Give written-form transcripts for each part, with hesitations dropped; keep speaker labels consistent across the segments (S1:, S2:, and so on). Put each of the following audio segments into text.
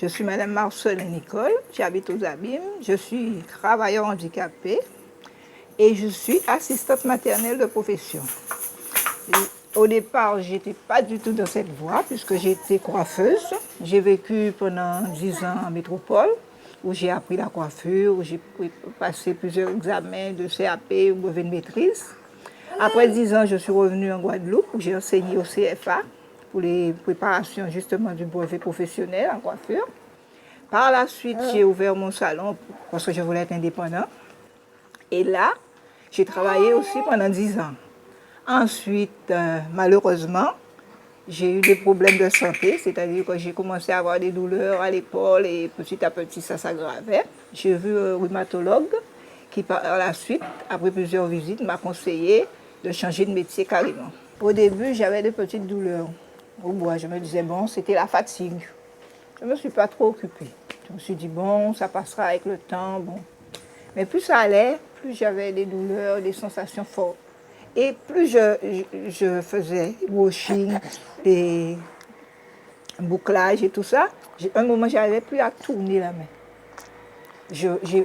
S1: Je suis Madame Marcelin Nicole, j'habite aux Abîmes, je suis travailleur handicapé et je suis assistante maternelle de profession. Au départ, je n'étais pas du tout dans cette voie puisque j'étais coiffeuse. J'ai vécu pendant 10 ans en métropole où j'ai appris la coiffure, où j'ai passé plusieurs examens de CAP ou brevet de maîtrise. Après 10 ans, je suis revenue en Guadeloupe où j'ai enseigné au CFA pour les préparations justement du brevet professionnel en coiffure. Par la suite, j'ai ouvert mon salon parce que je voulais être indépendant. Et là, j'ai travaillé aussi pendant 10 ans. Ensuite, malheureusement, j'ai eu des problèmes de santé, c'est-à-dire que j'ai commencé à avoir des douleurs à l'épaule et petit à petit, ça s'aggravait. J'ai vu un rhumatologue qui, par la suite, après plusieurs visites, m'a conseillé de changer de métier carrément. Au début, j'avais des petites douleurs au bois. Je me disais, bon, c'était la fatigue. Je ne me suis pas trop occupée. Je me suis dit, bon, ça passera avec le temps, bon. Mais plus ça allait, plus j'avais des douleurs, des sensations fortes. Et plus je faisais washing, des bouclages et tout ça, à un moment, je n'arrivais plus à tourner la main.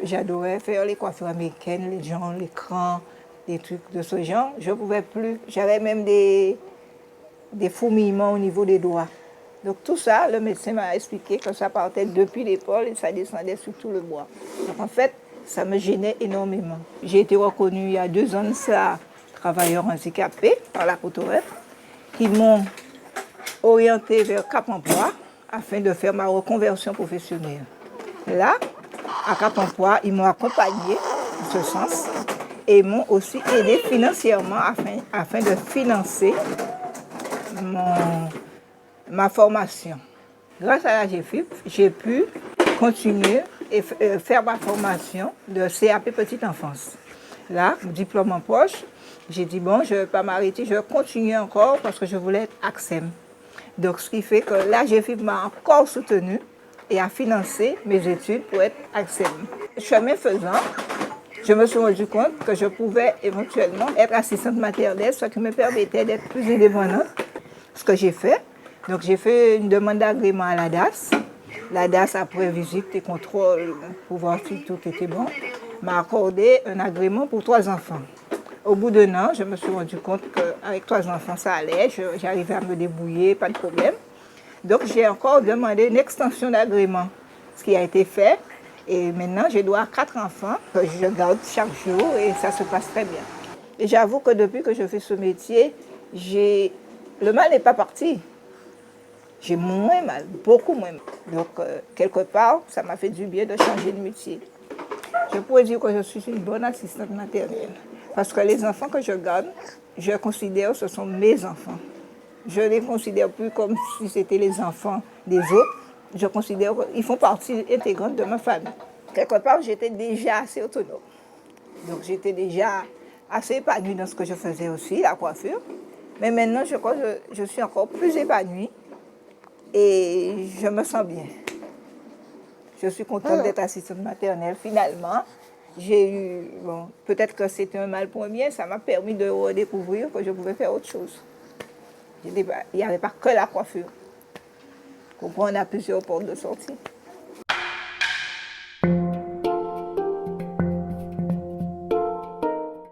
S1: J'adorais faire les coiffures américaines, les gens, les crans, des trucs de ce genre. Je ne pouvais plus. J'avais même des fourmillements au niveau des doigts. Donc tout ça, le médecin m'a expliqué que ça partait depuis l'épaule et ça descendait sur tout le bois. Donc en fait, ça me gênait énormément. J'ai été reconnue il y a 2 ans de ça, travailleur handicapé par la Cotorep, qui m'ont orientée vers Cap Emploi afin de faire ma reconversion professionnelle. Là, à Cap Emploi, ils m'ont accompagnée en ce sens et m'ont aussi aidé financièrement afin de financer ma formation. Grâce à la GFIP, j'ai pu continuer et faire ma formation de CAP Petite Enfance. Là, diplôme en poche, j'ai dit bon, je ne vais pas m'arrêter, je vais continuer encore parce que je voulais être ACSEM. Donc, ce qui fait que la GFIP m'a encore soutenue et a financé mes études pour être ACSEM. Chemin faisant, je me suis rendu compte que je pouvais éventuellement être assistante maternelle, ce qui me permettait d'être plus indépendante. Ce que j'ai fait, donc j'ai fait une demande d'agrément à la DAS. La DAS, après visite et contrôle, pour voir si tout était bon, m'a accordé un agrément pour 3 enfants. Au bout d'1 an, je me suis rendu compte qu'avec 3 enfants, ça allait, j'arrivais à me débrouiller, pas de problème. Donc j'ai encore demandé une extension d'agrément, ce qui a été fait. Et maintenant, je dois 4 enfants que je garde chaque jour et ça se passe très bien. Et j'avoue que depuis que je fais ce métier, le mal n'est pas parti. J'ai moins mal, beaucoup moins mal. Donc, quelque part, ça m'a fait du bien de changer de métier. Je pourrais dire que je suis une bonne assistante maternelle. Parce que les enfants que je garde, je considère que ce sont mes enfants. Je ne les considère plus comme si c'était les enfants des autres. Je considère qu'ils font partie intégrante de ma famille. Quelque part, j'étais déjà assez autonome. Donc, j'étais déjà assez épanouie dans ce que je faisais aussi, la coiffure. Mais maintenant, je crois que je suis encore plus épanouie et je me sens bien. Je suis contente d'être assistante maternelle finalement. J'ai eu, bon, peut-être que c'était un mal pour un bien, ça m'a permis de redécouvrir que je pouvais faire autre chose. Il n'y avait pas que la coiffure. On a plusieurs portes de sortie.